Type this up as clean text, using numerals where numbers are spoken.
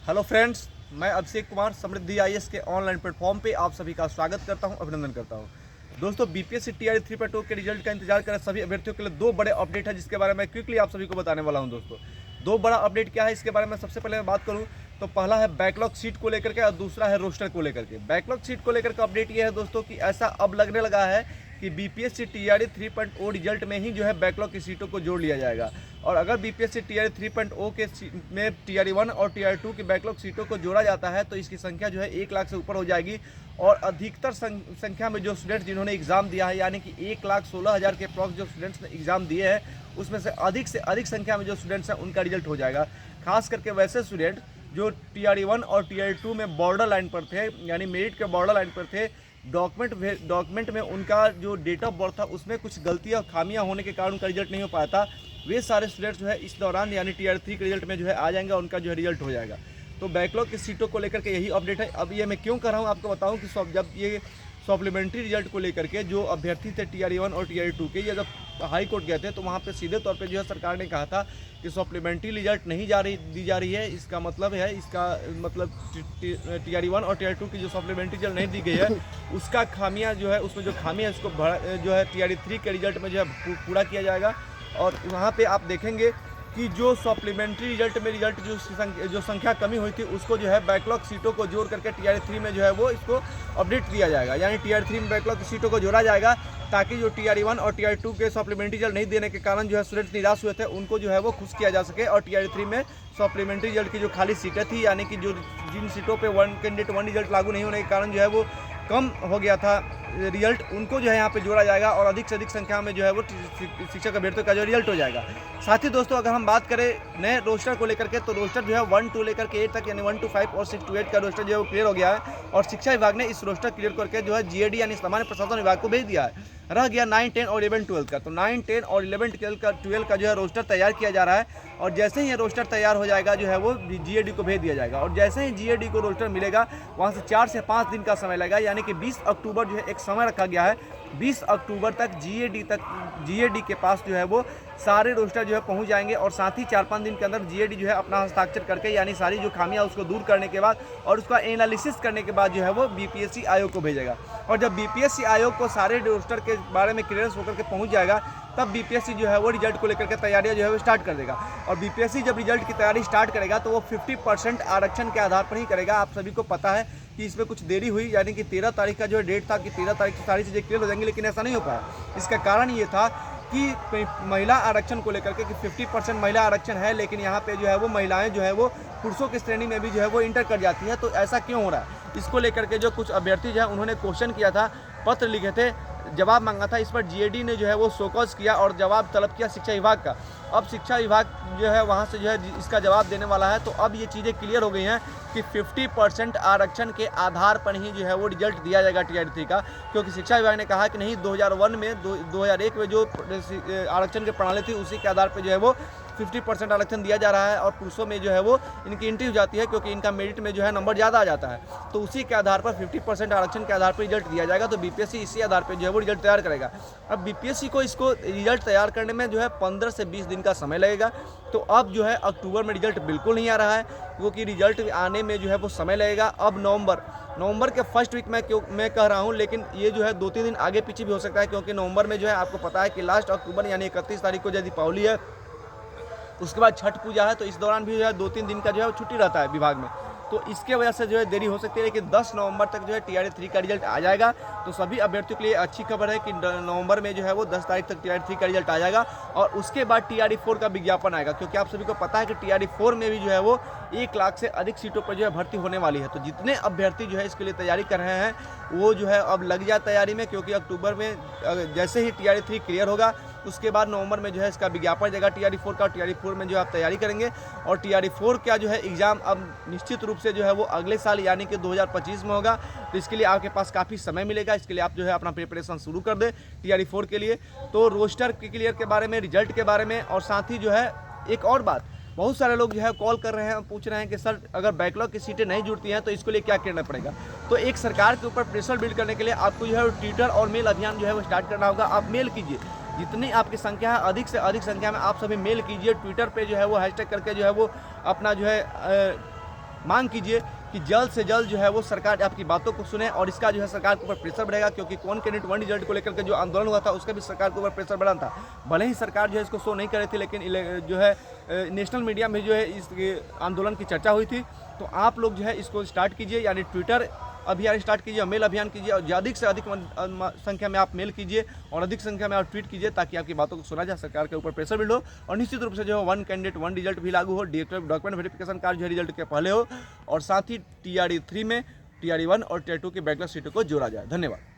Hello friends, मैं अभिषेक कुमार समृद्धि IAS के online platform पे आप सभी का स्वागत करता हूं, अभिनंदन करता हूं। दोस्तों, बीपीएससी टीआरई 3.0 के रिजल्ट का इंतजार कर रहे सभी अभ्यर्थियों के लिए दो बड़े अपडेट है, जिसके बारे में क्विकली आप सभी को बताने वाला हूं। दोस्तों, दो बड़ा अपडेट क्या है इसके बारे में सबसे पहले मैं बात करूं तो पहला है बैकलॉग सीट को लेकर के और दूसरा है रोस्टर को लेकर के। बैकलॉग सीट को लेकर का अपडेट ये है दोस्तों कि ऐसा अब लगने लगा है कि बीपीएससी टीआरई 3.0 रिजल्ट में ही जो है बैकलॉग की सीटों को जोड़ लिया जाएगा। और अगर बीपीएससी टीआरई 3.0 के में टीआरई 1 और टीआरई 2 की बैकलॉग सीटों को जोड़ा जाता है तो इसकी संख्या जो है 1 लाख से ऊपर हो जाएगी। और अधिकतर संख्या में जो स्टूडेंट्स जिन्होंने एग्ज़ाम दिया है, यानी कि 1,16,000 के अप्रॉक्स जो स्टूडेंट्स ने एग्ज़ाम दिए हैं, उसमें से अधिक संख्या में जो स्टूडेंट्स हैं उनका रिजल्ट हो जाएगा। खास करके वैसे स्टूडेंट जो टीआरई 1 और टीआरई 2 में बॉर्डर लाइन पर थे, यानी मेरिट के बॉर्डर लाइन पर थे, डॉक्यूमेंट में उनका जो डेट ऑफ बर्थ था उसमें कुछ गलतियां और खामियां होने के कारण उनका रिजल्ट नहीं हो पाया था, वे सारे स्टूडेंट्स जो है इस दौरान यानी टीआरई 3 के रिजल्ट में जो है आ जाएंगे और उनका जो है रिजल्ट हो जाएगा। तो बैकलॉग की सीटों को लेकर के यही अपडेट है। अब ये मैं क्यों कर रहा हूँ आपको बताऊँ कि जब ये सप्लीमेंट्री रिजल्ट को लेकर के जो अभ्यर्थी थे टीआरई 1 और टीआरई 2 के, ये जब हाई कोर्ट गए थे तो वहाँ पे सीधे तौर पे जो है सरकार ने कहा था कि सप्लीमेंट्री रिजल्ट नहीं दी जा रही है। इसका मतलब टीआरई 1 और टीआरई 2 की जो सप्लीमेंट्री रिजल्ट नहीं दी गई है उसका खामियां जो है, उसमें जो खामियां है उसको जो है टीआरई 3 के रिजल्ट में जो है पूरा किया जाएगा। और वहाँ पे आप देखेंगे कि जो सप्लीमेंट्री रिजल्ट में जो संख्या कमी हुई थी उसको जो है बैकलॉग सीटों को जोड़ करके टीआरई 3 में जो है वो इसको अपडेट दिया जाएगा, यानी टीआरई 3 में बैकलॉग की सीटों को जोड़ा जाएगा ताकि जो टीआरई 1 और टीआरई 2 के सप्लीमेंट्री रिजल्ट नहीं देने के कारण जो है स्टूडेंट्स निराश हुए थे उनको जो है वो खुश किया जा सके। और टीआरई 3 में सप्लीमेंट्री रिजल्ट की जो खाली सीटें थी, यानी कि जो जिन सीटों पे वन कैंडिडेट वन रिजल्ट लागू नहीं होने के कारण जो है वो कम हो गया था रिजल्ट, उनको जो है यहाँ पे जोड़ा जाएगा और अधिक से अधिक संख्या में जो है वो शिक्षक अभ्यर्थियों का जो रिजल्ट हो जाएगा। साथ ही दोस्तों, अगर हम बात करें नए रोस्टर को लेकर के तो रोस्टर जो है 1 to लेकर के 8 तक, यानी 1 to 5 और 6 to 8 का रोस्टर जो है वो क्लियर हो गया है। और शिक्षा विभाग ने इस रोस्टर क्लियर करके जो है जीएडी यानी सामान्य प्रशासन विभाग को भेज दिया है। रह गया 9, 10 और 11, 12 का। तो 9, 10 और 11, 12 का जो है रोस्टर तैयार किया जा रहा है और जैसे ही ये रोस्टर तैयार हो जाएगा जो है वो जीएडी को भेज दिया जाएगा। और जैसे ही जीएडी को रोस्टर मिलेगा वहाँ से 4 से 5 दिन का समय लगेगा, यानी कि 20 अक्टूबर जो है एक समय रखा गया है। 20 अक्टूबर तक जीएडी के पास जो है वो सारे रोस्टर जो है पहुंच जाएंगे और साथ ही 4-5 दिन के अंदर जीएडी जो है अपना हस्ताक्षर करके, यानी सारी जो खामियां उसको दूर करने के बाद और उसका एनालिसिस करने के बाद जो है वो बीपीएससी आयोग को भेजेगा। और जब बीपीएससी आयोग को सारे रोस्टर के बारे में क्लियरेंस होकर के पहुंच जाएगा तब बीपीएससी जो है वो रिजल्ट को लेकर के तैयारियां जो है वो स्टार्ट कर देगा। और बीपीएससी जब रिजल्ट की तैयारी स्टार्ट करेगा तो वो 50% आरक्षण के आधार पर ही करेगा। आप सभी को पता है कि इसमें कुछ देरी हुई, यानी कि 13 तारीख का जो है डेट था कि 13 तारीख से सारी चीज़ें क्लियर हो जाएंगी, लेकिन ऐसा नहीं हो पाया। इसका कारण ये था कि महिला आरक्षण को लेकर के कि 50% महिला आरक्षण है, लेकिन यहाँ पे जो है वो महिलाएं जो है वो पुरुषों की श्रेणी में भी जो है वो इंटर कर जाती हैं। तो ऐसा क्यों हो रहा है, इसको लेकर के जो कुछ अभ्यर्थी जो है उन्होंने क्वेश्चन किया था, पत्र लिखे थे, जवाब मांगा था। इस पर जीएडी ने जो है वो शोकॉज किया और जवाब तलब किया शिक्षा विभाग का। अब शिक्षा विभाग जो है वहाँ से जो है इसका जवाब देने वाला है। तो अब ये चीज़ें क्लियर हो गई हैं कि 50% आरक्षण के आधार पर ही जो है वो रिजल्ट दिया जाएगा टीआरई 3 का, क्योंकि शिक्षा विभाग ने कहा कि नहीं, 2001 में 2001 में जो आरक्षण की प्रणाली थी उसी के आधार पर जो है वो 50% आरक्षण दिया जा रहा है और पुरुषों में जो है वो इनकी एंट्री हो जाती है क्योंकि इनका मेरिट में जो है नंबर ज़्यादा आ जाता है। तो उसी के आधार पर 50% आरक्षण के आधार पर रिजल्ट दिया जाएगा। तो बीपीएससी इसी आधार पर जो है वो रिजल्ट तैयार करेगा। अब बीपीएससी को इसको रिजल्ट तैयार करने में जो है 15 से 20 दिन का समय लगेगा। तो अब जो है अक्टूबर में रिजल्ट बिल्कुल नहीं आ रहा है, क्योंकि रिजल्ट आने में जो है वो समय लगेगा। अब नवंबर के फर्स्ट वीक में मैं कह रहा हूँ, लेकिन ये जो है 2-3 दिन आगे पीछे भी हो सकता है, क्योंकि नवंबर में जो है आपको पता है कि लास्ट अक्टूबर यानी 31 तारीख को जो दीपावली है, उसके बाद छठ पूजा है, तो इस दौरान भी जो है 2-3 दिन का जो है छुट्टी रहता है विभाग में। तो इसके वजह से जो है देरी हो सकती है, लेकिन 10 नवंबर तक जो है टीआरई 3 का रिजल्ट आ जाएगा। तो सभी अभ्यर्थियों के लिए अच्छी खबर है कि नवंबर में जो है वो 10 तारीख तक टीआरई 3 का रिजल्ट आ जाएगा और उसके बाद टीआरई 4 का विज्ञापन आएगा, क्योंकि आप सभी को पता है कि टीआरई 4 में भी जो है वो 1 लाख से अधिक सीटों पर जो है भर्ती होने वाली है। तो जितने अभ्यर्थी जो है इसके लिए तैयारी कर रहे हैं वो जो है अब लग जाए तैयारी में, क्योंकि अक्टूबर में जैसे ही टीआरई 3 क्लियर होगा उसके बाद नवंबर में जो है इसका विज्ञापन जाएगा टीआरई 4 का। टीआरई 4 में जो आप तैयारी करेंगे और टीआरई 4 का जो है एग्ज़ाम अब निश्चित रूप से जो है वो अगले साल यानी कि 2025 में होगा। तो इसके लिए आपके पास काफ़ी समय मिलेगा, इसके लिए आप जो है अपना प्रिपरेशन शुरू कर दें टीआरई 4 के लिए। तो रोस्टर के क्लियर के बारे में, रिजल्ट के बारे में, और साथ ही जो है एक और बात, बहुत सारे लोग जो है कॉल कर रहे हैं, पूछ रहे हैं कि सर अगर बैकलॉग की सीटें नहीं जुड़ती हैं तो इसके लिए क्या करना पड़ेगा। तो एक सरकार के ऊपर प्रेशर बिल्ड करने के लिए आपको जो है ट्विटर और मेल अभियान जो है वो स्टार्ट करना होगा। आप मेल कीजिए, जितनी आपकी संख्या है अधिक से अधिक संख्या में आप सभी मेल कीजिए। ट्विटर पे जो है वो हैशटैग करके जो है वो अपना जो है मांग कीजिए कि जल्द से जल्द जो है वो सरकार आपकी बातों को सुने और इसका जो है सरकार के ऊपर प्रेशर बढ़ेगा, क्योंकि कौन कैंडिडेट वन रिजल्ट को लेकर के जो आंदोलन हुआ था उसका भी सरकार के ऊपर प्रेशर बढ़ा था। भले ही सरकार जो है इसको शो नहीं कर रही थी, लेकिन जो है नेशनल मीडिया में जो है इस आंदोलन की चर्चा हुई थी। तो आप लोग जो है इसको स्टार्ट कीजिए, यानी ट्विटर अभियान स्टार्ट कीजिए, मेल अभियान कीजिए और अधिक से अधिक संख्या में आप मेल कीजिए और अधिक संख्या में आप ट्वीट कीजिए, ताकि आपकी बातों को सुना जाए, सरकार के ऊपर प्रेशर बिल्ड हो और निश्चित रूप से जो है वन कैंडिडेट वन रिजल्ट भी लागू हो, डॉक्यूमेंट वेरिफिकेशन कार्य जो है रिजल्ट के पहले हो और साथ ही TRE 3 में TRE 1 और TRE 2 की बैकलॉग सीटों को जोड़ा जाए। धन्यवाद।